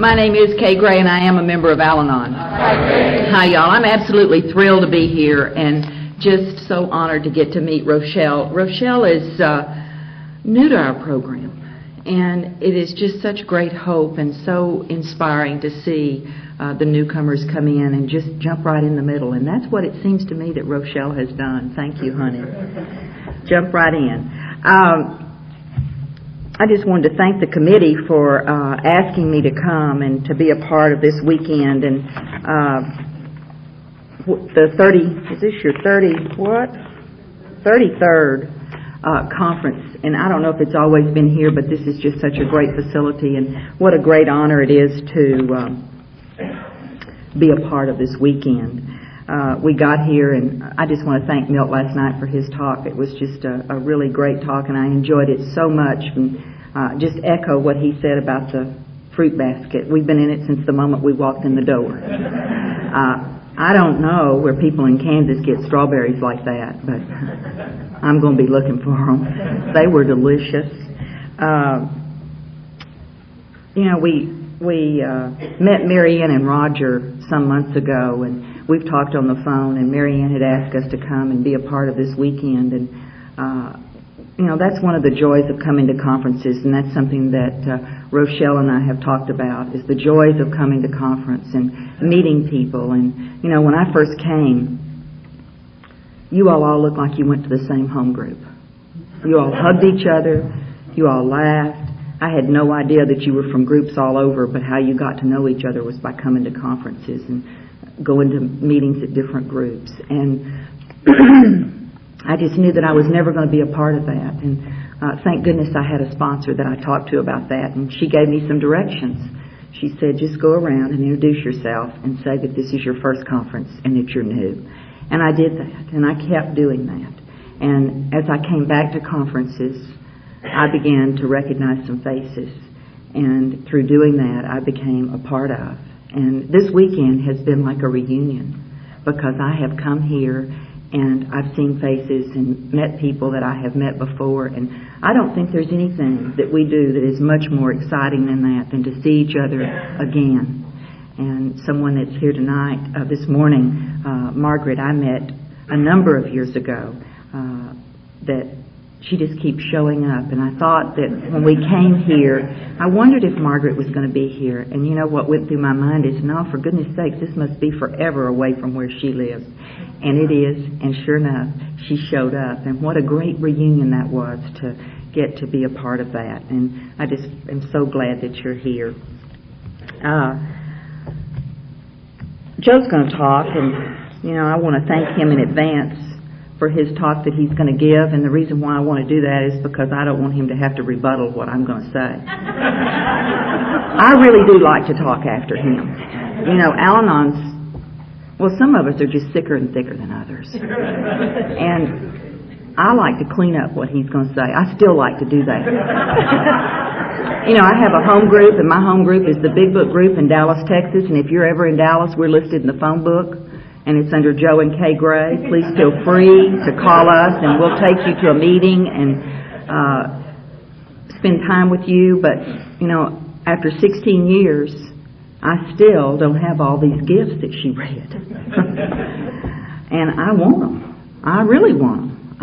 My name is Kay Gray, and I am a member of Al-Anon. Hi, y'all. I'm absolutely thrilled to be here and just so honored to get to meet Rochelle. Rochelle is new to our program, and it is just such great hope and so inspiring to see the newcomers come in and just jump right in the middle. And that's what it seems to me that Rochelle has done. Thank you, honey. Jump right in. I just wanted to thank the committee for asking me to come and to be a part of this weekend. And the 33rd conference. And I don't know if it's always been here, but this is just such a great facility. And what a great honor it is to be a part of this weekend. We got here, and I just want to thank Milt last night for his talk. It was just a really great talk, and I enjoyed it so much. And just echo what he said about the fruit basket. We've been in it since the moment we walked in the door. I don't know where people in Kansas get strawberries like that, but I'm going to be looking for them. They were delicious. We met Mary Ann and Roger some months ago, and we've talked on the phone, and Mary Ann had asked us to come and be a part of this weekend. And that's one of the joys of coming to conferences, and that's something that Rochelle and I have talked about, is the joys of coming to conference and meeting people. And when I first came, you all looked like you went to the same home group. You all hugged each other, you all laughed. I had no idea that you were from groups all over, but how you got to know each other was by coming to conferences and going to meetings at different groups. And I just knew that I was never going to be a part of that. And thank goodness I had a sponsor that I talked to about that, and she gave me some directions. She said, just go around and introduce yourself and say that this is your first conference and that you're new. And I did that, and I kept doing that. And as I came back to conferences, I began to recognize some faces, and through doing that, I became a part of. And this weekend has been like a reunion, because I have come here and I've seen faces and met people that I have met before, and I don't think there's anything that we do that is much more exciting than that, than to see each other again. And someone that's here tonight, this morning, Margaret, I met a number of years ago, that she just keeps showing up. And I thought that when we came here, I wondered if Margaret was going to be here. And what went through my mind is, no, for goodness sakes, this must be forever away from where she lives. And it is, and sure enough, she showed up. And what a great reunion that was, to get to be a part of that. And I just am so glad that you're here. Joe's going to talk, and I want to thank him in advance for his talk that he's going to give, and the reason why I want to do that is because I don't want him to have to rebuttal what I'm going to say. I really do like to talk after him. Al-Anon's, well, some of us are just sicker and thicker than others. And I like to clean up what he's going to say. I still like to do that. I have a home group, and my home group is the Big Book group in Dallas, Texas, and if you're ever in Dallas, we're listed in the phone book, and it's under Joe and Kay Gray. Please feel free to call us, and we'll take you to a meeting and spend time with you. But, after 16 years, I still don't have all these gifts that she read. And I want them. I really want them.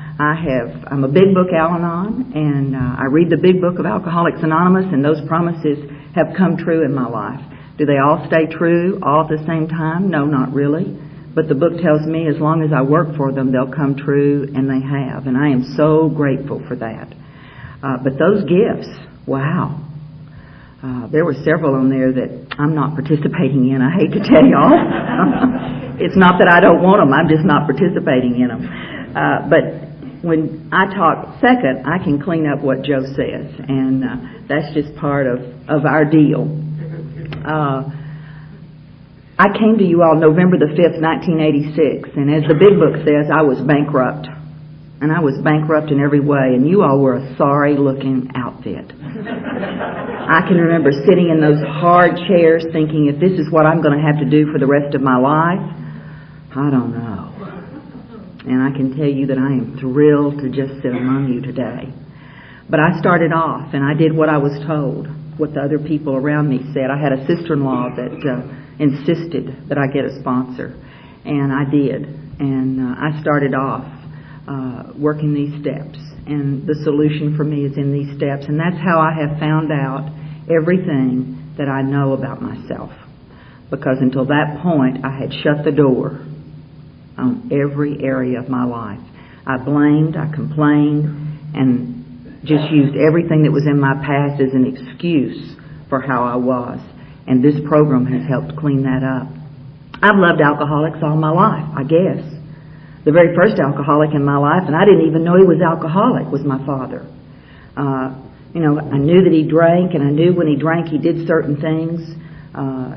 I'm a Big Book Al-Anon, and I read the Big Book of Alcoholics Anonymous, and those promises have come true in my life. Do they all stay true all at the same time? No, not really. But the book tells me as long as I work for them, they'll come true, and they have. And I am so grateful for that. But those gifts, wow. There were several on there that I'm not participating in. I hate to tell y'all. It's not that I don't want them. I'm just not participating in them. But when I talk second, I can clean up what Joe says. And that's just part of our deal. I came to you all November the 5th, 1986, and as the Big Book says, I was bankrupt. And I was bankrupt in every way, and you all were a sorry-looking outfit. I can remember sitting in those hard chairs thinking, if this is what I'm going to have to do for the rest of my life, I don't know. And I can tell you that I am thrilled to just sit among you today. But I started off, and I did what I was told. what the other people around me said. I had a sister-in-law that insisted that I get a sponsor, and I did. And I started off working these steps, and the solution for me is in these steps, and that's how I have found out everything that I know about myself. Because until that point, I had shut the door on every area of my life. I blamed, I complained, and just used everything that was in my past as an excuse for how I was. And this program has helped clean that up. I've loved alcoholics all my life, I guess. The very first alcoholic in my life, and I didn't even know he was alcoholic, was my father. I knew that he drank, and I knew when he drank he did certain things.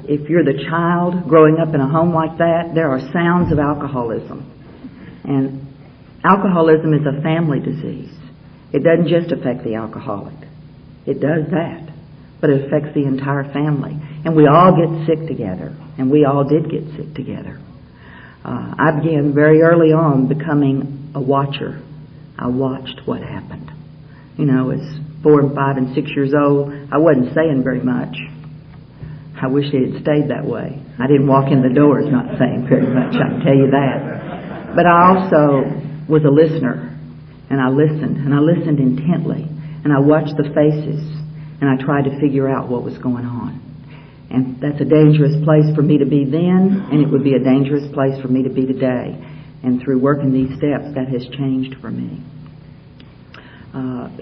If you're the child growing up in a home like that, there are sounds of alcoholism. And alcoholism is a family disease. It doesn't just affect the alcoholic. It does that. But it affects the entire family. And we all get sick together. And we all did get sick together. I began very early on becoming a watcher. I watched what happened. As 4 and 5 and 6 years old, I wasn't saying very much. I wish it had stayed that way. I didn't walk in the doors not saying very much, I can tell you that. But I also was a listener, and I listened intently, and I watched the faces, and I tried to figure out what was going on. And that's a dangerous place for me to be then, and it would be a dangerous place for me to be today. And through working these steps, that has changed for me.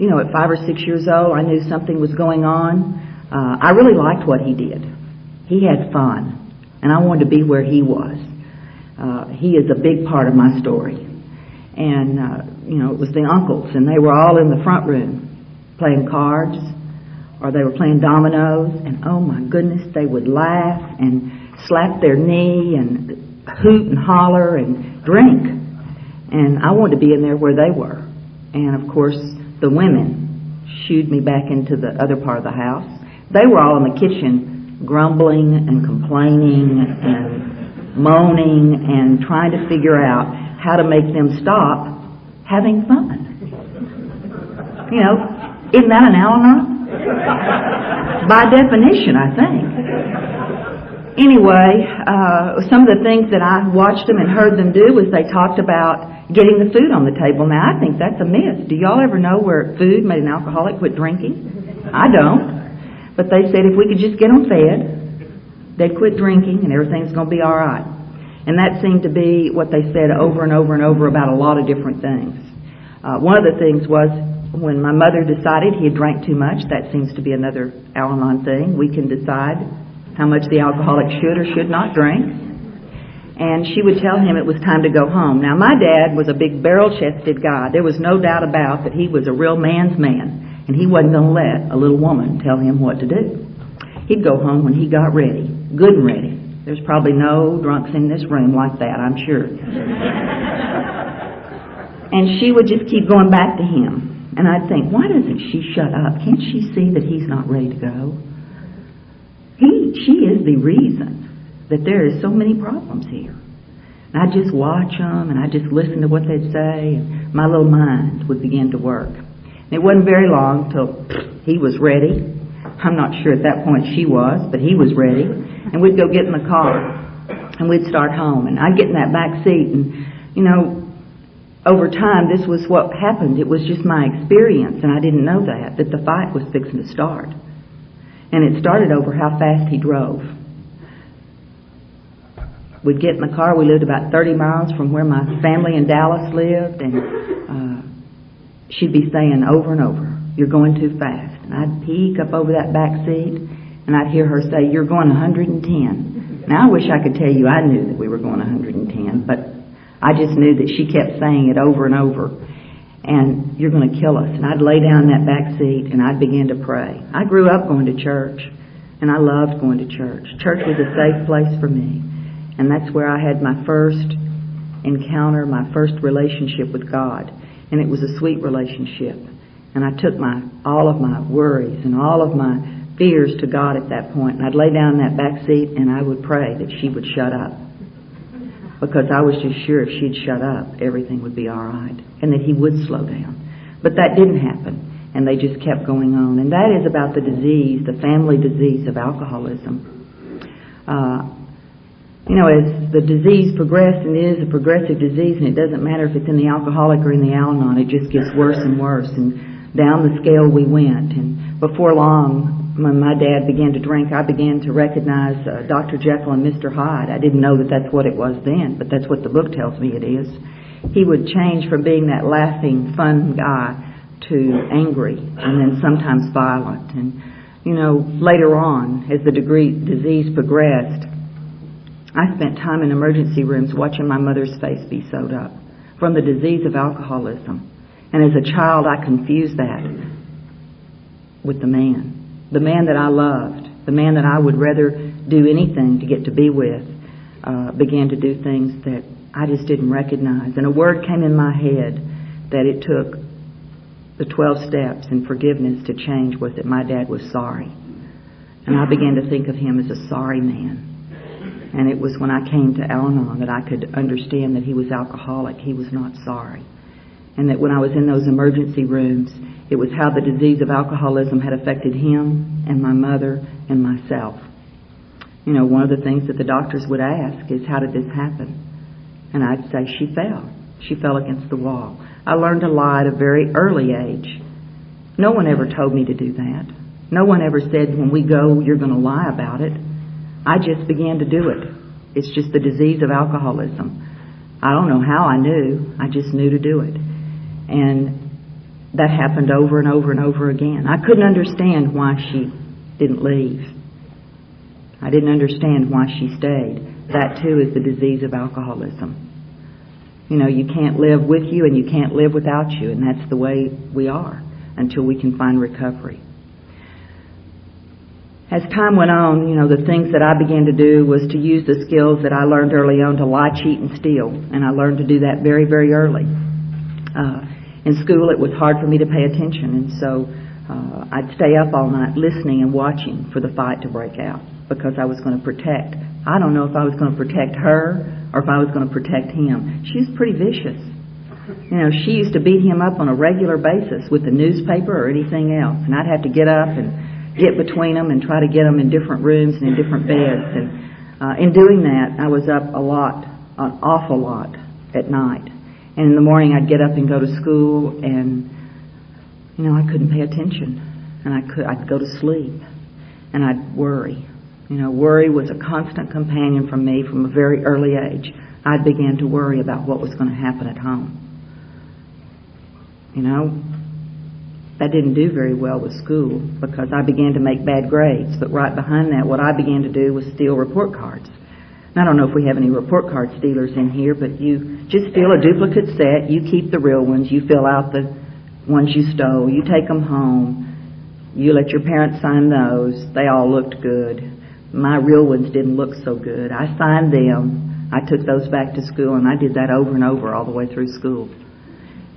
At 5 or 6 years old, I knew something was going on. I really liked what he did. He had fun, and I wanted to be where he was. He is a big part of my story. And, it was the uncles, and they were all in the front room playing cards, or they were playing dominoes, and oh my goodness, they would laugh and slap their knee and hoot and holler and drink. And I wanted to be in there where they were. And of course, the women shooed me back into the other part of the house. They were all in the kitchen grumbling and complaining and moaning and trying to figure out how to make them stop having fun. Isn't that an Al-Anon? By definition, I think. Anyway, some of the things that I watched them and heard them do was they talked about getting the food on the table. Now, I think that's a myth. Do y'all ever know where food made an alcoholic quit drinking? I don't. But they said if we could just get them fed, they'd quit drinking and everything's going to be all right. And that seemed to be what they said over and over and over about a lot of different things. One of the things was when my mother decided he had drank too much. That seems to be another Al-Anon thing. We can decide how much the alcoholic should or should not drink. And she would tell him it was time to go home. Now, my dad was a big barrel-chested guy. There was no doubt about that he was a real man's man, and he wasn't going to let a little woman tell him what to do. He'd go home when he got ready, good and ready. There's probably no drunks in this room like that, I'm sure. And she would just keep going back to him. And I'd think, why doesn't she shut up? Can't she see that he's not ready to go? She is the reason that there is so many problems here. And I'd just watch them, and I'd just listen to what they'd say, and my little mind would begin to work. And it wasn't very long till he was ready. I'm not sure at that point she was, but he was ready. And we'd go get in the car, and we'd start home. And I'd get in that back seat, and, over time, this was what happened. It was just my experience, and I didn't know that the fight was fixing to start. And it started over how fast he drove. We'd get in the car. We lived about 30 miles from where my family in Dallas lived, and she'd be saying over and over, "You're going too fast." And I'd peek up over that back seat, and I'd hear her say, "You're going 110. Now, I wish I could tell you I knew that we were going 110, but I just knew that she kept saying it over and over. And "You're going to kill us." And I'd lay down in that back seat, and I'd begin to pray. I grew up going to church, and I loved going to church. Church was a safe place for me. And that's where I had my first encounter, my first relationship with God. And it was a sweet relationship. And I took all of my worries and all of my fears to God at that point. And I'd lay down in that back seat, and I would pray that she would shut up. Because I was just sure if she'd shut up, everything would be all right. And that he would slow down. But that didn't happen. and they just kept going on. And that is about the disease, the family disease of alcoholism. As the disease progressed, and it is a progressive disease, and it doesn't matter if it's in the alcoholic or in the Al-Anon, it just gets worse and worse, and down the scale we went. And before long, when my dad began to drink, I began to recognize Dr. Jekyll and Mr. Hyde. I didn't know that that's what it was then, but that's what the book tells me it is. He would change from being that laughing, fun guy to angry, and then sometimes violent. And, later on, as the disease progressed, I spent time in emergency rooms watching my mother's face be sewed up from the disease of alcoholism. And as a child, I confused that with the man that I loved, the man that I would rather do anything to get to be with, began to do things that I just didn't recognize. And a word came in my head that it took the 12 steps in forgiveness to change, was that my dad was sorry. And I began to think of him as a sorry man. And it was when I came to Al-Anon that I could understand that he was alcoholic. He was not sorry. And that when I was in those emergency rooms, it was how the disease of alcoholism had affected him and my mother and myself. One of the things that the doctors would ask is, how did this happen? And I'd say, she fell. She fell against the wall. I learned to lie at a very early age. No one ever told me to do that. No one ever said, when we go, you're going to lie about it. I just began to do it. It's just the disease of alcoholism. I don't know how I knew. I just knew to do it. And that happened over and over and over again. I couldn't understand why she didn't leave. I didn't understand why she stayed. That too is the disease of alcoholism. You can't live with you and you can't live without you, and that's the way we are until we can find recovery. As time went on, the things that I began to do was to use the skills that I learned early on to lie, cheat, and steal. And I learned to do that very, very early. In school, it was hard for me to pay attention, and so I'd stay up all night listening and watching for the fight to break out, because I was going to protect. I don't know if I was going to protect her or if I was going to protect him. She was pretty vicious. She used to beat him up on a regular basis with the newspaper or anything else, and I'd have to get up and get between them and try to get them in different rooms and in different beds. And in doing that, I was up an awful lot at night. And in the morning, I'd get up and go to school, and I couldn't pay attention, and I'd go to sleep, and I'd worry. Worry was a constant companion for me from a very early age. I began to worry about what was going to happen at home. That didn't do very well with school because I began to make bad grades. But right behind that, what I began to do was steal report cards. And I don't know if we have any report card stealers in here, but you just steal a duplicate set. You keep the real ones. You fill out the ones you stole. You take them home. You let your parents sign those. They all looked good. My real ones didn't look so good. I signed them. I took those back to school, and I did that over and over all the way through school.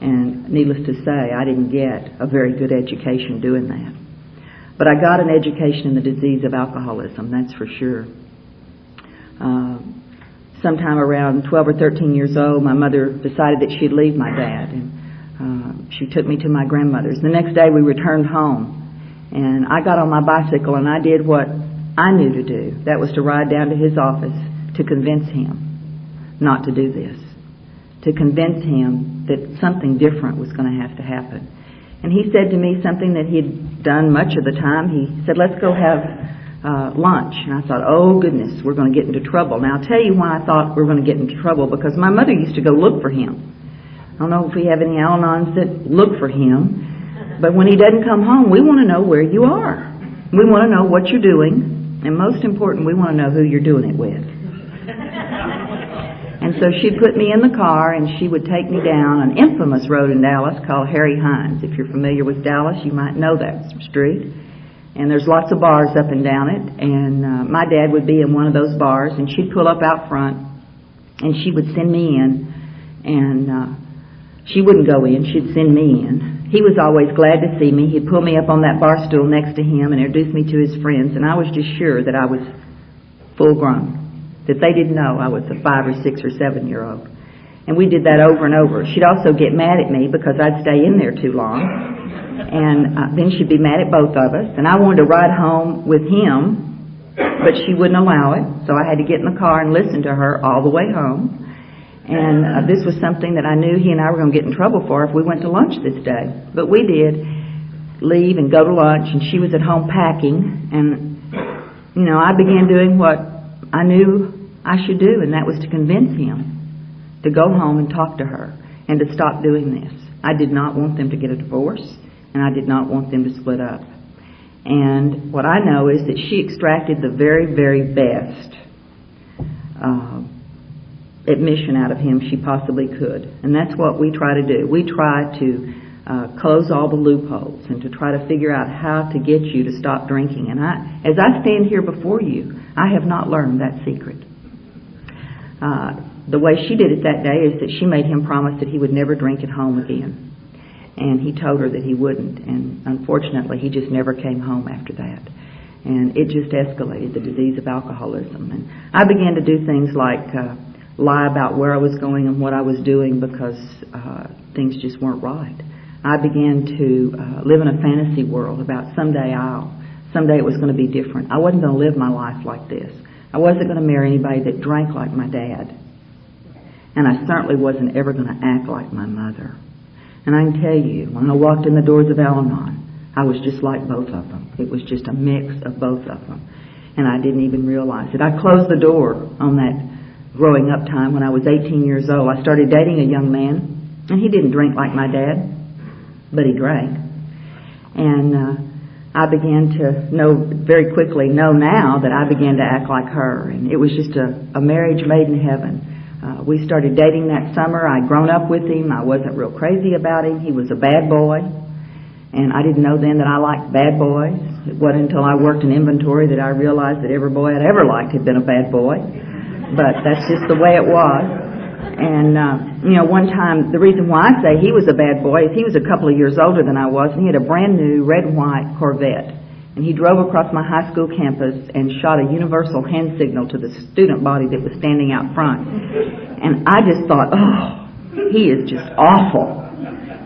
And needless to say, I didn't get a very good education doing that. But I got an education in the disease of alcoholism, that's for sure. Sometime around 12 or 13 years old, my mother decided that she'd leave my dad. And she took me to my grandmother's. The next day we returned home. And I got on my bicycle and I did what I knew to do. That was to ride down to his office to convince him not to do this. To convince him that something different was going to have to happen. And he said to me something that he'd done much of the time. He said, let's go have lunch. And I thought, oh goodness, we're going to get into trouble. Now I'll tell you why I thought we were going to get into trouble, because my mother used to go look for him. I don't know if we have any Al-Anons that look for him, but when he doesn't come home, we want to know where you are. We want to know what you're doing, and most important, we want to know who you're doing it with. And so she'd put me in the car, and she would take me down an infamous road in Dallas called Harry Hines. If you're familiar with Dallas, you might know that street. And there's lots of bars up and down it. And my dad would be in one of those bars, and she'd pull up out front, and she would send me in. And she wouldn't go in, she'd send me in. He was always glad to see me. He'd pull me up on that bar stool next to him and introduce me to his friends, and I was just sure that I was full grown, that they didn't know I was a 5 or 6 or 7 year old. And we did that over and over. She'd also get mad at me because I'd stay in there too long. And then she'd be mad at both of us. And I wanted to ride home with him, but she wouldn't allow it. So I had to get in the car and listen to her all the way home. And this was something that I knew he and I were going to get in trouble for if we went to lunch this day. But we did leave and go to lunch, and she was at home packing. And, you know, I began doing what I knew I should do, and that was to convince him to go home and talk to her and to stop doing this. I did not want them to get a divorce, and I did not want them to split up. And what I know is that she extracted the very, very best admission out of him she possibly could. And that's what we try to do. We try to close all the loopholes and to try to figure out how to get you to stop drinking. And as I stand here before you, I have not learned that secret. The way she did it that day is that she made him promise that he would never drink at home again. And he told her that he wouldn't. And unfortunately, he just never came home after that. And it just escalated, the disease of alcoholism. And I began to do things like lie about where I was going and what I was doing because things just weren't right. I began to live in a fantasy world about someday it was going to be different. I wasn't going to live my life like this. I wasn't going to marry anybody that drank like my dad. And I certainly wasn't ever going to act like my mother. And I can tell you, when I walked in the doors of Al-Anon, I was just like both of them. It was just a mix of both of them. And I didn't even realize it. I closed the door on that growing up time when I was 18 years old. I started dating a young man, and he didn't drink like my dad, but he drank. And I began to very quickly know now that I began to act like her. And it was just a marriage made in heaven. We started dating that summer. I'd grown up with him. I wasn't real crazy about him. He was a bad boy. And I didn't know then that I liked bad boys. It wasn't until I worked in inventory that I realized that every boy I'd ever liked had been a bad boy. But that's just the way it was. And, one time, the reason why I say he was a bad boy is he was a couple of years older than I was, and he had a brand new red and white Corvette. And he drove across my high school campus and shot a universal hand signal to the student body that was standing out front. And I just thought, oh, he is just awful.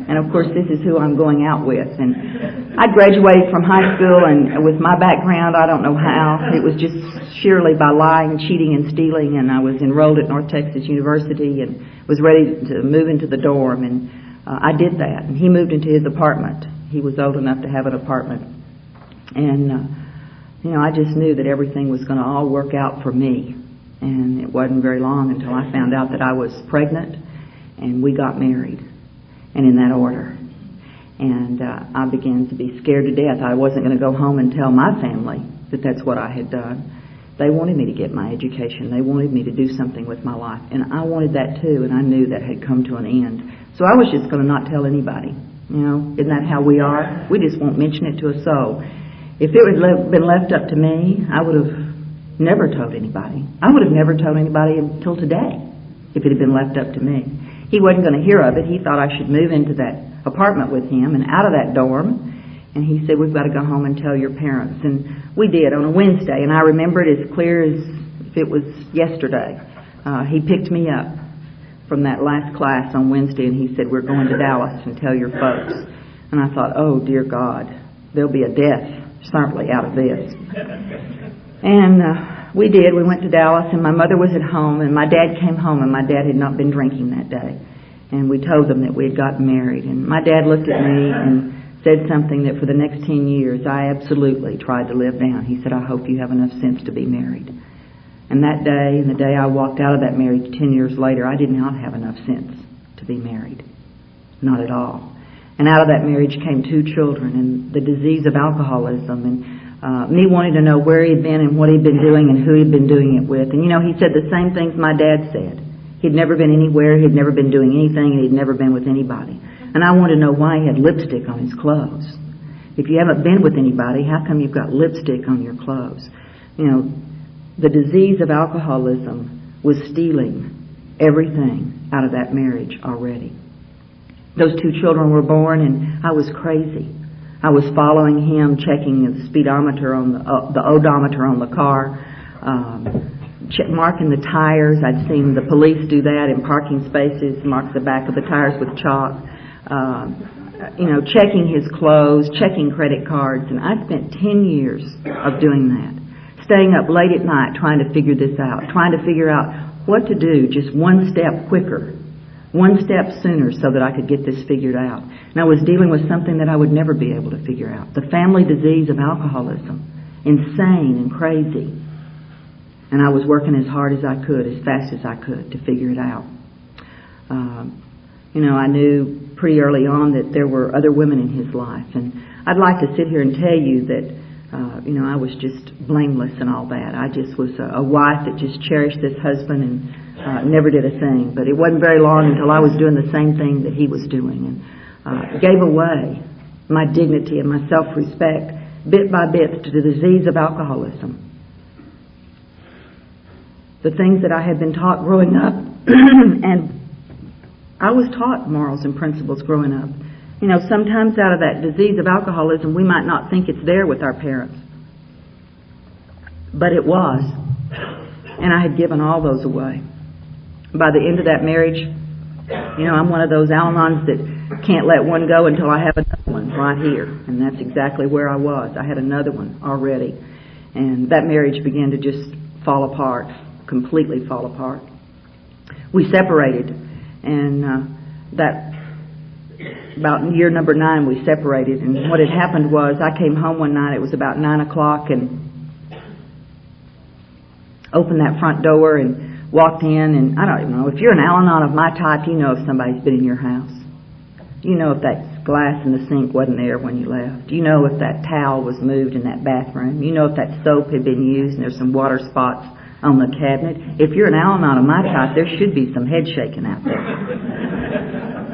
And of course, this is who I'm going out with. And I graduated from high school, and with my background, I don't know how. It was just sheerly by lying, cheating, and stealing. And I was enrolled at North Texas University and was ready to move into the dorm. And I did that. And he moved into his apartment. He was old enough to have an apartment. And, I just knew that everything was going to all work out for me. And it wasn't very long until I found out that I was pregnant, and we got married. And in that order. And I began to be scared to death. I wasn't going to go home and tell my family that that's what I had done. They wanted me to get my education. They wanted me to do something with my life. And I wanted that too, and I knew that had come to an end. So I was just going to not tell anybody. Isn't that how we are? We just won't mention it to a soul. If it had been left up to me, I would have never told anybody. I would have never told anybody until today if it had been left up to me. He wasn't going to hear of it. He thought I should move into that apartment with him and out of that dorm. And he said, we've got to go home and tell your parents. And we did on a Wednesday. And I remember it as clear as if it was yesterday. He picked me up from that last class on Wednesday, and he said, we're going to Dallas and tell your folks. And I thought, oh, dear God, there'll be a death, certainly, out of this. And we did. We went to Dallas, and my mother was at home, and my dad came home, and my dad had not been drinking that day. And we told them that we had gotten married. And my dad looked at me and said something that for the next 10 years I absolutely tried to live down. He said, I hope you have enough sense to be married. And that day, and the day I walked out of that marriage 10 years later, I did not have enough sense to be married. Not at all. And out of that marriage came 2 children, and the disease of alcoholism, and me wanting to know where he'd been and what he'd been doing and who he'd been doing it with. And he said the same things my dad said. He'd never been anywhere, he'd never been doing anything, and he'd never been with anybody. And I wanted to know why he had lipstick on his clothes. If you haven't been with anybody, how come you've got lipstick on your clothes? The disease of alcoholism was stealing everything out of that marriage already. Those 2 children were born, and I was crazy. I was following him, checking the speedometer on the odometer on the car, marking the tires. I'd seen the police do that in parking spaces, mark the back of the tires with chalk. checking his clothes, checking credit cards, and I spent 10 years of doing that, staying up late at night trying to figure this out, trying to figure out what to do just one step quicker, one step sooner so that I could get this figured out. And I was dealing with something that I would never be able to figure out, the family disease of alcoholism, insane and crazy. And I was working as hard as I could, as fast as I could to figure it out. I knew pretty early on that there were other women in his life. And I'd like to sit here and tell you that, I was just blameless and all that. I just was a wife that just cherished this husband and never did a thing. But it wasn't very long until I was doing the same thing that he was doing and gave away my dignity and my self-respect bit by bit to the disease of alcoholism. The things that I had been taught growing up, and I was taught morals and principles growing up. Sometimes out of that disease of alcoholism, we might not think it's there with our parents. But it was. And I had given all those away. By the end of that marriage, I'm one of those Al-Anons that can't let one go until I have another one right here. And that's exactly where I was. I had another one already. And that marriage began to just fall apart, completely fall apart. We separated. And about year number 9, we separated. And what had happened was, I came home one night, it was about 9 o'clock, and opened that front door and walked in. And I don't know, if you're an Al-Anon of my type, you know if somebody's been in your house. You know if that glass in the sink wasn't there when you left. You know if that towel was moved in that bathroom. You know if that soap had been used and there's some water spots on the cabinet. If you're an Al-Anon of my type, there should be some head shaking out there.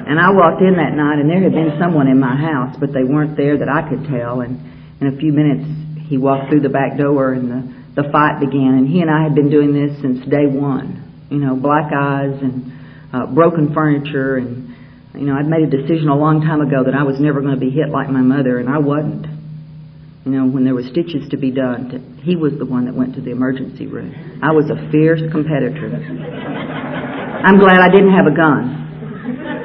And I walked in that night, and there had been someone in my house, but they weren't there that I could tell. And in a few minutes, he walked through the back door, and the fight began. And he and I had been doing this since day one. Black eyes and broken furniture. And, I'd made a decision a long time ago that I was never going to be hit like my mother, and I wasn't. When there were stitches to be done, he was the one that went to the emergency room. I was a fierce competitor. I'm glad I didn't have a gun.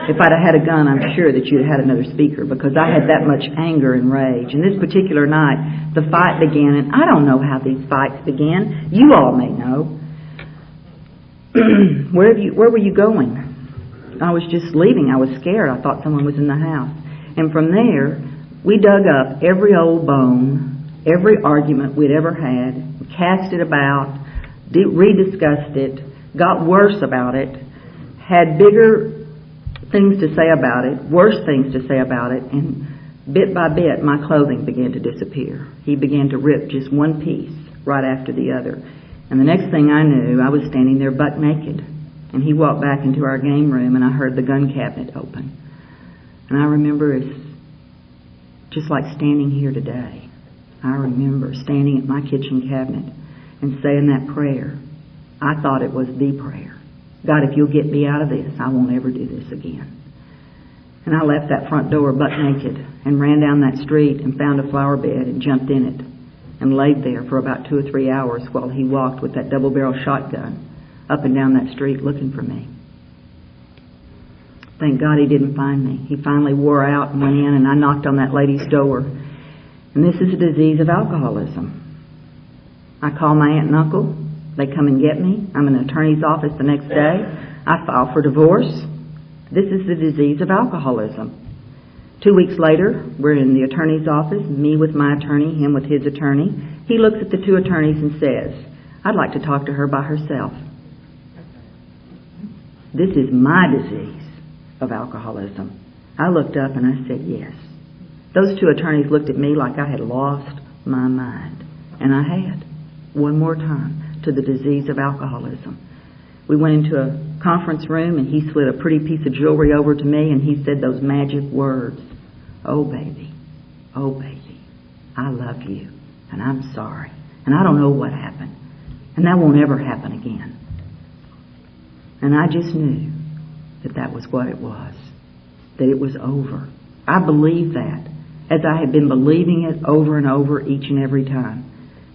If I'd have had a gun, I'm sure that you'd have had another speaker, because I had that much anger and rage. And this particular night, the fight began, and I don't know how these fights began. You all may know. Where were you going? I was just leaving. I was scared. I thought someone was in the house. And from there, we dug up every old bone, every argument we'd ever had, cast it about, rediscussed it, got worse about it, had bigger things to say about it, worse things to say about it, and bit by bit my clothing began to disappear. He began to rip just one piece right after the other. And the next thing I knew, I was standing there buck naked. And he walked back into our game room, and I heard the gun cabinet open. And I remember it's just like standing here today. I remember standing at my kitchen cabinet and saying that prayer. I thought it was the prayer. God, if you'll get me out of this, I won't ever do this again. And I left that front door buck naked and ran down that street and found a flower bed and jumped in it and laid there for about 2 or 3 hours while he walked with that double-barrel shotgun up and down that street looking for me. Thank God he didn't find me. He finally wore out and went in, and I knocked on that lady's door. And this is a disease of alcoholism. I call my aunt and uncle. They come and get me. I'm in an attorney's office the next day. I file for divorce. This is the disease of alcoholism. 2 weeks later, we're in the attorney's office, me with my attorney, him with his attorney. He looks at the 2 attorneys and says, I'd like to talk to her by herself. This is my disease of alcoholism. I looked up and I said, yes. Those 2 attorneys looked at me like I had lost my mind. And I had, one more time, to the disease of alcoholism. We went into a conference room, and he slid a pretty piece of jewelry over to me, and he said those magic words, oh baby, I love you, and I'm sorry, and I don't know what happened, and that won't ever happen again. And I just knew that that was what it was, that it was over. I believed that, as I had been believing it over and over each and every time.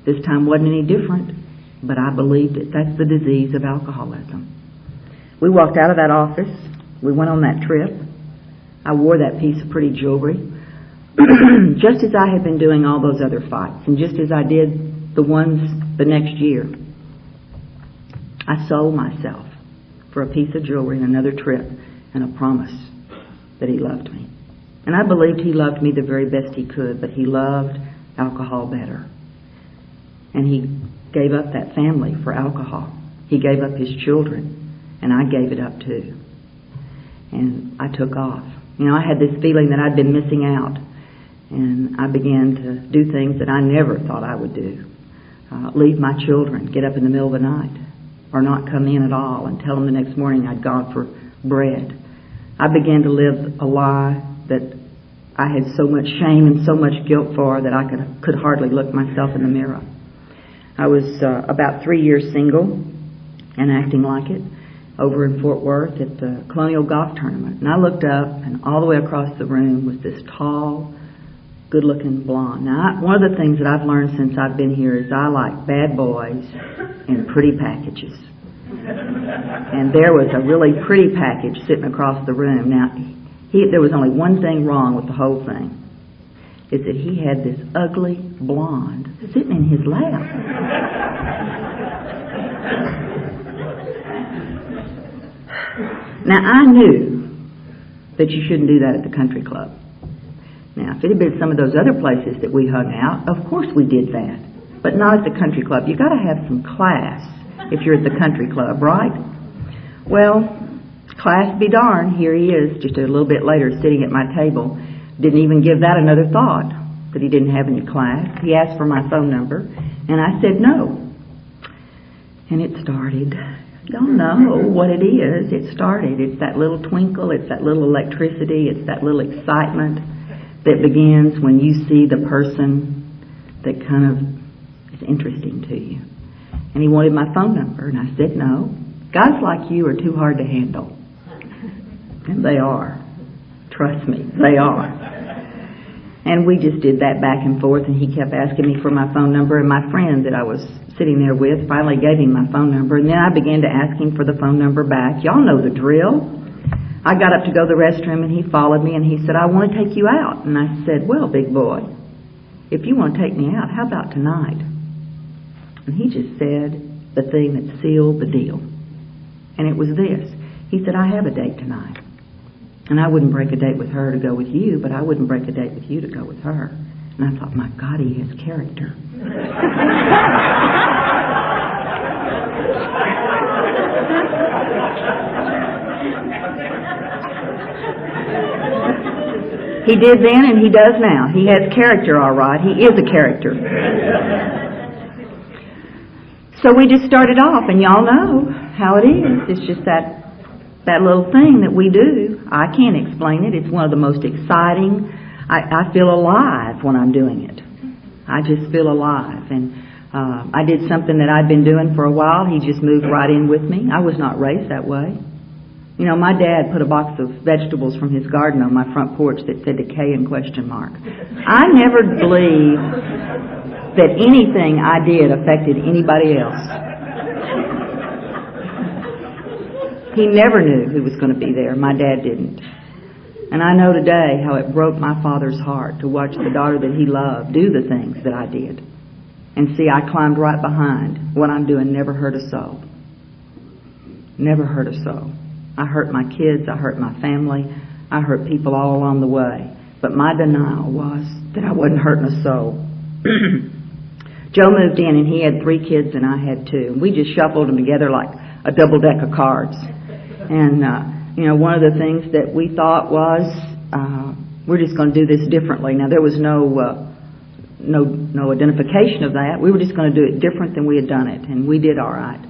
This time wasn't any different, but I believed it. That's the disease of alcoholism. We walked out of that office. We went on that trip. I wore that piece of pretty jewelry just as I had been doing all those other fights, and just as I did the ones the next year. I sold myself for a piece of jewelry and another trip and a promise that he loved me. And I believed he loved me the very best he could, but he loved alcohol better. And he gave up that family for alcohol. He gave up his children, and I gave it up too. And I took off. You know, I had this feeling that I'd been missing out, and I began to do things that I never thought I would do. Leave my children, get up in the middle of the night, or not come in at all, and tell them the next morning I'd gone for bread. I began to live a lie that I had so much shame and so much guilt for that I could hardly look myself in the mirror. I was about 3 years single and acting like it over in Fort Worth at the Colonial Golf Tournament. And I looked up, and all the way across the room was this tall, good-looking blonde. Now, one of the things that I've learned since I've been here is I like bad boys and pretty packages. And there was a really pretty package sitting across the room. Now, there was only one thing wrong with the whole thing, is that he had this ugly blonde sitting in his lap. Now, I knew that you shouldn't do that at the country club. Now, if it had been some of those other places that we hung out, of course we did that. But not at the country club. You've got to have some class if you're at the country club, right? Well, class be darned, here he is just a little bit later sitting at my table. Didn't even give that another thought, that he didn't have any class. He asked for my phone number, and I said no. And it started. Y'all know what it is. It started. It's that little twinkle, it's that little electricity, it's that little excitement that begins when you see the person that kind of is interesting to you. And he wanted my phone number, and I said no. Guys like you are too hard to handle. And they are. Trust me, they are. And we just did that back and forth, and he kept asking me for my phone number, and my friend that I was sitting there with finally gave him my phone number, and then I began to ask him for the phone number back. Y'all know the drill. I got up to go to the restroom, and he followed me, and he said, I want to take you out. And I said, well, big boy, if you want to take me out, how about tonight? And he just said the thing that sealed the deal. And it was this. He said, I have a date tonight. And I wouldn't break a date with her to go with you, but I wouldn't break a date with you to go with her. And I thought, my God, he has character. He did then and he does now. He has character, all right. He is a character. So we just started off, and y'all know how it is. It's just that little thing that we do. I can't explain it. It's one of the most exciting. I feel alive when I'm doing it. I just feel alive. And I did something that I'd been doing for a while. He just moved right in with me. I was not raised that way. You know, my dad put a box of vegetables from his garden on my front porch that said decay and question mark. I never believed that anything I did affected anybody else. He never knew who was going to be there. My dad didn't. And I know today how it broke my father's heart to watch the daughter that he loved do the things that I did. And see, I climbed right behind. What I'm doing never hurt a soul. Never hurt a soul. I hurt my kids, I hurt my family, I hurt people all along the way. But my denial was that I wasn't hurting a soul. Joe moved in and he had 3 kids and I had 2. And we just shuffled them together like a double deck of cards. And, you know, one of the things that we thought was, we're just going to do this differently. Now, there was no identification of that. We were just going to do it different than we had done it. And we did all right.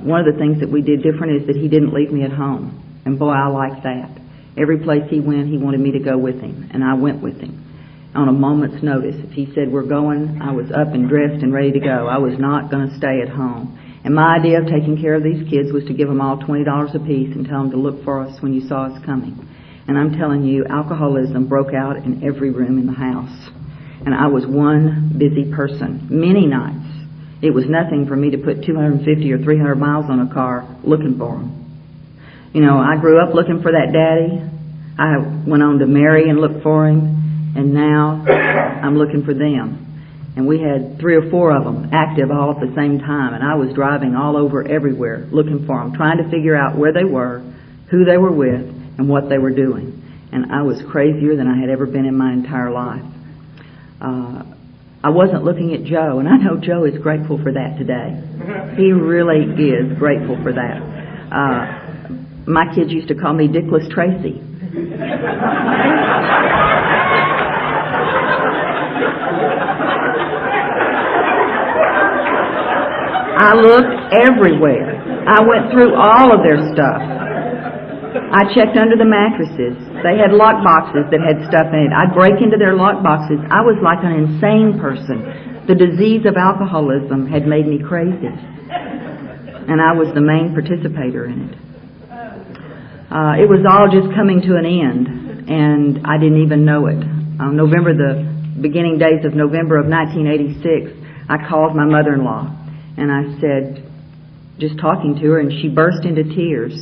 One of the things that we did different is that he didn't leave me at home. And boy, I liked that. Every place he went, he wanted me to go with him. And I went with him on a moment's notice. If he said, we're going, I was up and dressed and ready to go. I was not going to stay at home. And my idea of taking care of these kids was to give them all $20 apiece and tell them to look for us when you saw us coming. And I'm telling you, alcoholism broke out in every room in the house. And I was one busy person. Many nights. It was nothing for me to put 250 or 300 miles on a car looking for them. You know, I grew up looking for that daddy. I went on to marry and look for him, and now I'm looking for them. And we had 3 or 4 of them active all at the same time, and I was driving all over everywhere looking for them, trying to figure out where they were, who they were with, and what they were doing. And I was crazier than I had ever been in my entire life. I wasn't looking at Joe, and I know Joe is grateful for that today. He really is grateful for that. My kids used to call me Dickless Tracy. I looked everywhere. I went through all of their stuff. I checked under the mattresses. They had lock boxes that had stuff in it. I'd break into their lock boxes. I was like an insane person. The disease of alcoholism had made me crazy. And I was the main participator in it. It was all just coming to an end, and I didn't even know it. On the beginning days of November of 1986, I called my mother-in-law, and I said, just talking to her, and she burst into tears.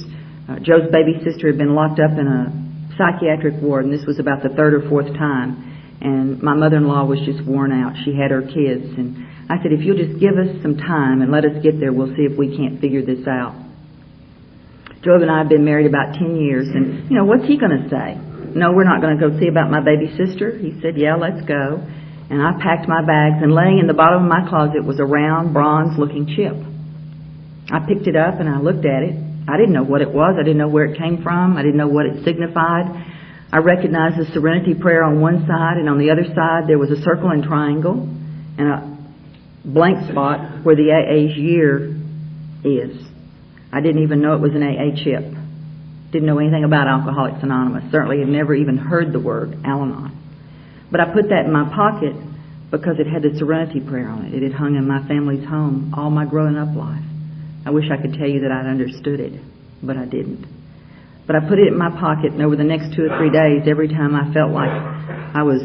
Joe's baby sister had been locked up in a psychiatric ward, and this was about the 3rd or 4th time, and my mother-in-law was just worn out. She had her kids, and I said, if you'll just give us some time and let us get there, we'll see if we can't figure this out. Joe and I have been married about 10 years, and, what's he going to say? No, we're not going to go see about my baby sister. He said, yeah, let's go. And I packed my bags, and laying in the bottom of my closet was a round, bronze-looking chip. I picked it up, and I looked at it. I didn't know what it was. I didn't know where it came from. I didn't know what it signified. I recognized the Serenity Prayer on one side, and on the other side there was a circle and triangle and a blank spot where the AA's year is. I didn't even know it was an AA chip. Didn't know anything about Alcoholics Anonymous. Certainly had never even heard the word Al-Anon. But I put that in my pocket because it had the Serenity Prayer on it. It had hung in my family's home all my growing up life. I wish I could tell you that I'd understood it, but I didn't. But I put it in my pocket, and over the next 2 or 3 days, every time I felt like I was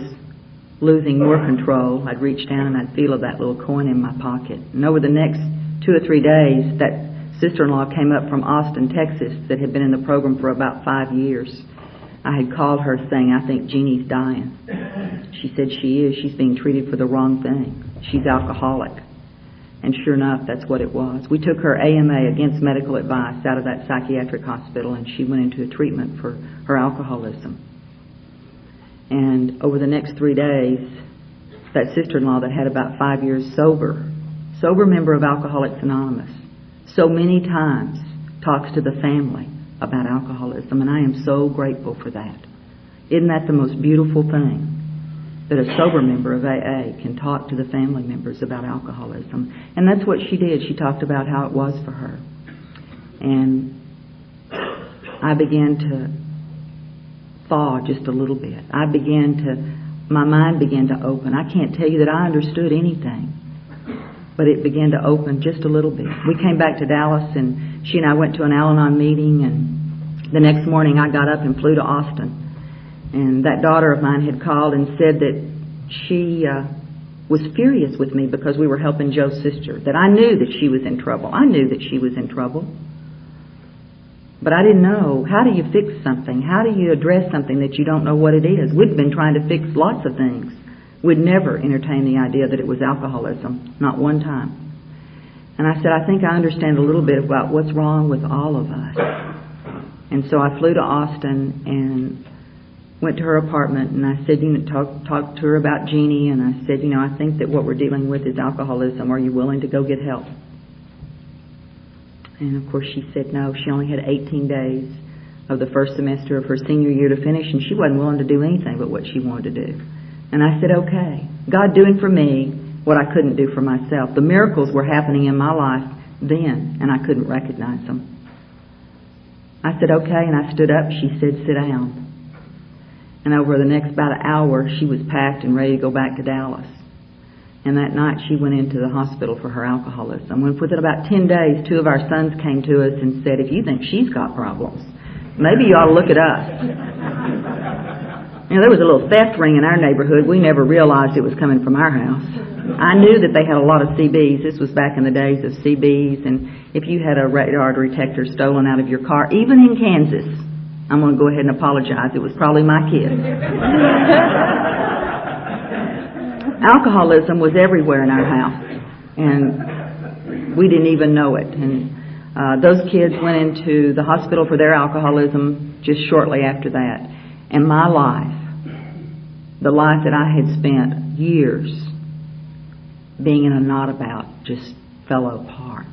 losing more control, I'd reach down and I'd feel that little coin in my pocket. And over the next 2 or 3 days, that sister-in-law came up from Austin, Texas, that had been in the program for about 5 years. I had called her saying, I think Jeannie's dying. She said she is. She's being treated for the wrong thing. She's alcoholic. And sure enough, that's what it was. We took her AMA, against medical advice, out of that psychiatric hospital, and she went into a treatment for her alcoholism. And over the next 3 days, that sister-in-law that had about 5 years sober member of Alcoholics Anonymous, so many times talks to the family about alcoholism, and I am so grateful for that. Isn't that the most beautiful thing? That a sober member of AA can talk to the family members about alcoholism. And that's what she did. She talked about how it was for her. And I began to thaw just a little bit. My mind began to open. I can't tell you that I understood anything, but it began to open just a little bit. We came back to Dallas, and she and I went to an Al-Anon meeting, and the next morning I got up and flew to Austin. And that daughter of mine had called and said that she was furious with me because we were helping Joe's sister, that I knew that she was in trouble. I knew that she was in trouble. But I didn't know, how do you fix something? How do you address something that you don't know what it is? We'd been trying to fix lots of things. We'd never entertained the idea that it was alcoholism, not one time. And I said, I think I understand a little bit about what's wrong with all of us. And so I flew to Austin and went to her apartment, and I said, talk to her about Jeannie, and I said, I think that what we're dealing with is alcoholism. Are you willing to go get help? And of course she said no. She only had 18 days of the first semester of her senior year to finish, and she wasn't willing to do anything but what she wanted to do. And I said, okay, God doing for me what I couldn't do for myself. The miracles were happening in my life then, and I couldn't recognize them. I said, okay, and I stood up. She said, sit down. And over the next about an hour, she was packed and ready to go back to Dallas. And that night, she went into the hospital for her alcoholism. Within about 10 days, 2 of our sons came to us and said, if you think she's got problems, maybe you ought to look at us. There was a little theft ring in our neighborhood. We never realized it was coming from our house. I knew that they had a lot of CBs. This was back in the days of CBs. And if you had a radar detector stolen out of your car, even in Kansas, I'm going to go ahead and apologize. It was probably my kids. Alcoholism was everywhere in our house, and we didn't even know it. And those kids went into the hospital for their alcoholism just shortly after that. And my life, the life that I had spent years being in a knot about, just fell apart.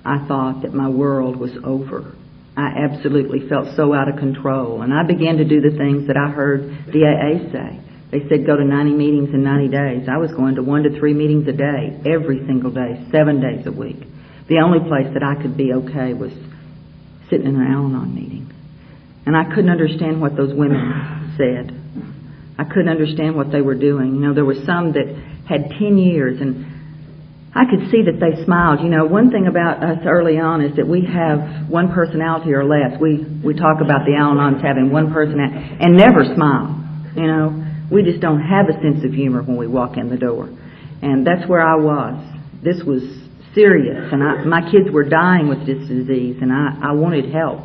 I thought that my world was over. I absolutely felt so out of control. And I began to do the things that I heard the AA say. They said go to 90 meetings in 90 days. I was going to 1 to 3 meetings a day, every single day, 7 days a week. The only place that I could be okay was sitting in an Al-Anon meeting. And I couldn't understand what those women said. I couldn't understand what they were doing. You know, there were some that had 10 years, and I could see that they smiled. You know, one thing about us early on is that we have one personality or less. We talk about the Al-Anons having one personality and never smile. You know, we just don't have a sense of humor when we walk in the door. And that's where I was. This was serious, and my kids were dying with this disease, and I wanted help.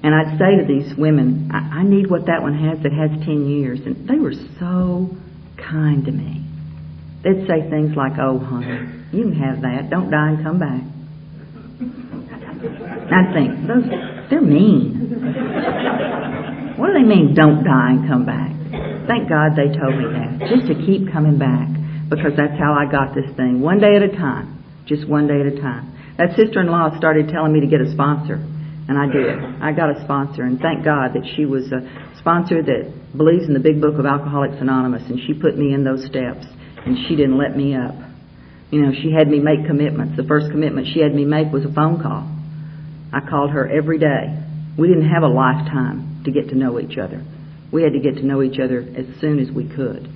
And I'd say to these women, I need what that one has that has 10 years. And they were so kind to me. They'd say things like, oh, honey, you can have that. Don't die and come back. And I'd think, they're mean. What do they mean, don't die and come back? Thank God they told me that, just to keep coming back, because that's how I got this thing, one day at a time, just one day at a time. That sister-in-law started telling me to get a sponsor, and I did. I got a sponsor, and thank God that she was a sponsor that believes in the big book of Alcoholics Anonymous, and she put me in those steps, and she didn't let me up. You know, she had me make commitments. The first commitment she had me make was a phone call. I called her every day. We didn't have a lifetime to get to know each other. We had to get to know each other as soon as we could,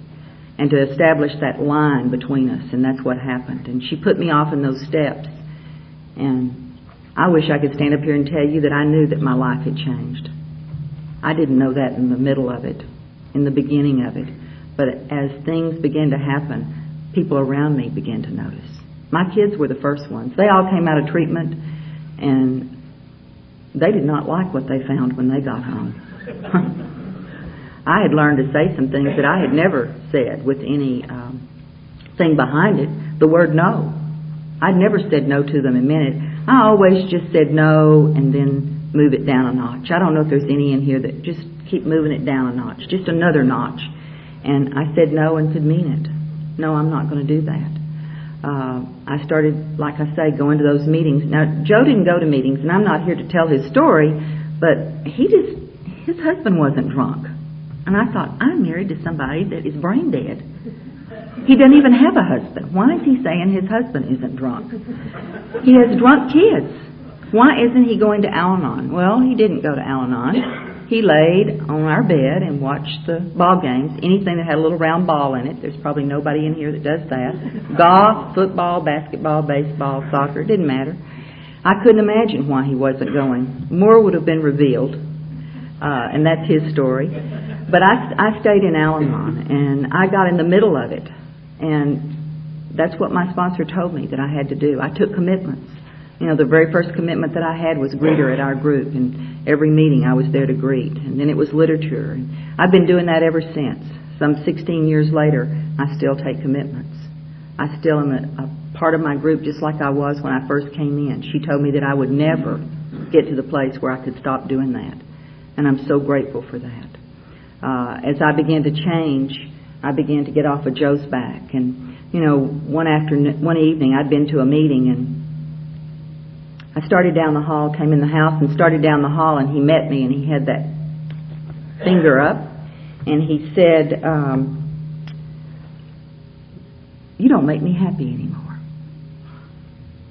and to establish that line between us, and that's what happened. And she put me off in those steps, and I wish I could stand up here and tell you that I knew that my life had changed. I didn't know that in the middle of it, in the beginning of it, but as things began to happen, people around me began to notice. My kids were the first ones. They all came out of treatment, and they did not like what they found when they got home. I had learned to say some things that I had never said with any thing behind it. The word no. I'd never said no to them and meant it. I always just said no and then move it down a notch. I don't know if there's any in here that just keep moving it down a notch, just another notch. And I said no and could mean it. No, I'm not going to do that. I started, like I say, going to those meetings. Now, Joe didn't go to meetings, and I'm not here to tell his story, but his husband wasn't drunk. And I thought, I'm married to somebody that is brain dead. He doesn't even have a husband. Why is he saying his husband isn't drunk? He has drunk kids. Why isn't he going to Al-Anon? Well, he didn't go to Al-Anon. He laid on our bed and watched the ball games, anything that had a little round ball in it. There's probably nobody in here that does that. Golf, football, basketball, baseball, soccer, it didn't matter. I couldn't imagine why he wasn't going. More would have been revealed, and that's his story. But I stayed in Al-Anon, and I got in the middle of it, and that's what my sponsor told me that I had to do. I took commitments. You know, the very first commitment that I had was greeter at our group, and every meeting I was there to greet. And then it was literature, and I've been doing that ever since. Some 16 years later, I still take commitments. I still am a part of my group just like I was when I first came in. She told me that I would never get to the place where I could stop doing that, and I'm so grateful for that. As I began to change, I began to get off of Joe's back. And, you know, one evening I'd been to a meeting, and I started down the hall, came in the house and started down the hall, and he met me, and he had that finger up, and he said, you don't make me happy anymore.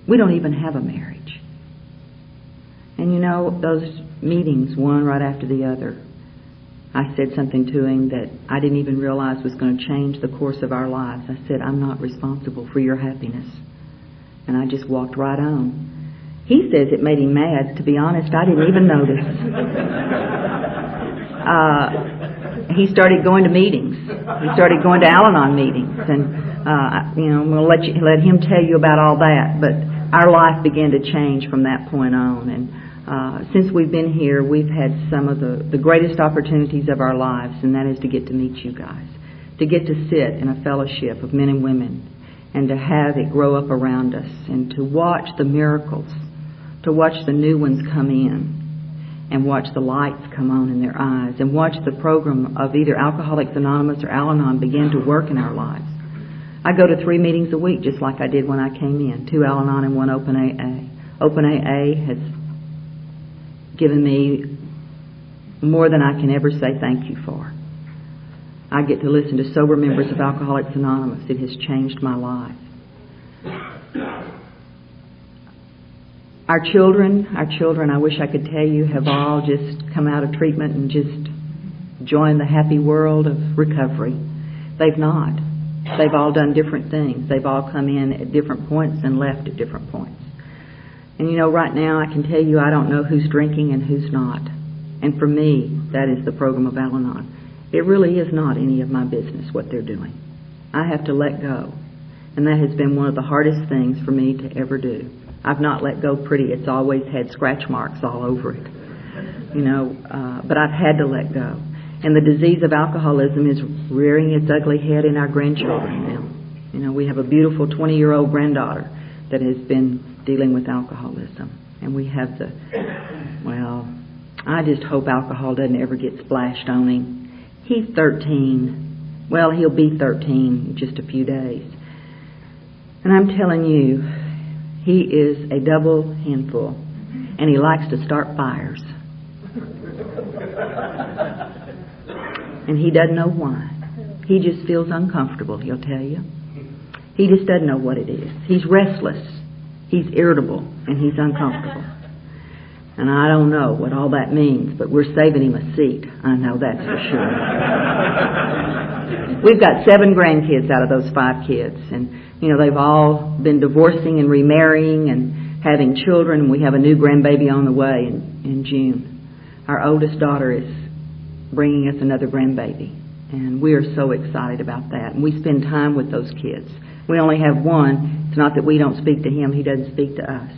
We don't even have a marriage. And you know, those meetings, one right after the other, I said something to him that I didn't even realize was going to change the course of our lives. I said, I'm not responsible for your happiness. And I just walked right on. He says it made him mad. To be honest, I didn't even notice. He started going to meetings. He started going to Al-Anon meetings. And, you know, I'm going to let him tell you about all that. But our life began to change from that point on. And Since we've been here, we've had some of the greatest opportunities of our lives, and that is to get to meet you guys, to get to sit in a fellowship of men and women, and to have it grow up around us, and to watch the miracles, to watch the new ones come in, and watch the lights come on in their eyes, and watch the program of either Alcoholics Anonymous or Al-Anon begin to work in our lives. I go to 3 meetings a week, just like I did when I came in, 2 Al-Anon and 1 Open AA. Open AA has given me more than I can ever say thank you for. I get to listen to sober members of Alcoholics Anonymous. It has changed my life. Our children, I wish I could tell you, have all just come out of treatment and just joined the happy world of recovery. They've not. They've all done different things. They've all come in at different points and left at different points. And you know, right now I can tell you I don't know who's drinking and who's not. And for me, that is the program of Al-Anon. It really is not any of my business what they're doing. I have to let go. And that has been one of the hardest things for me to ever do. I've not let go pretty. It's always had scratch marks all over it. You know, but I've had to let go. And the disease of alcoholism is rearing its ugly head in our grandchildren now. You know, we have a beautiful 20-year-old granddaughter that has been dealing with alcoholism. And we have I just hope alcohol doesn't ever get splashed on him. He's 13. Well, he'll be 13 in just a few days. And I'm telling you, he is a double handful. And he likes to start fires. And he doesn't know why. He just feels uncomfortable, he'll tell you. He just doesn't know what it is. He's restless. He's irritable. And he's uncomfortable. And I don't know what all that means, but we're saving him a seat. I know that's for sure. We've got 7 grandkids out of those 5 kids. And, you know, they've all been divorcing and remarrying and having children. We have a new grandbaby on the way in June. Our oldest daughter is bringing us another grandbaby. And we are so excited about that. And we spend time with those kids. We only have one. It's not that we don't speak to him. He doesn't speak to us.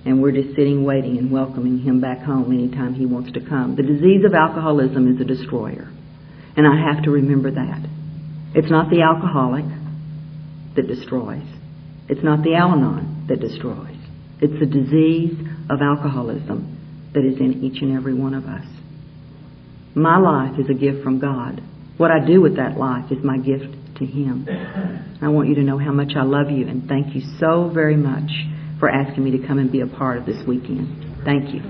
And we're just sitting, waiting, and welcoming him back home anytime he wants to come. The disease of alcoholism is a destroyer. And I have to remember that. It's not the alcoholic that destroys. It's not the Al-Anon that destroys. It's the disease of alcoholism that is in each and every one of us. My life is a gift from God. What I do with that life is my gift to Him. I want you to know how much I love you, and thank you so very much for asking me to come and be a part of this weekend. Thank you.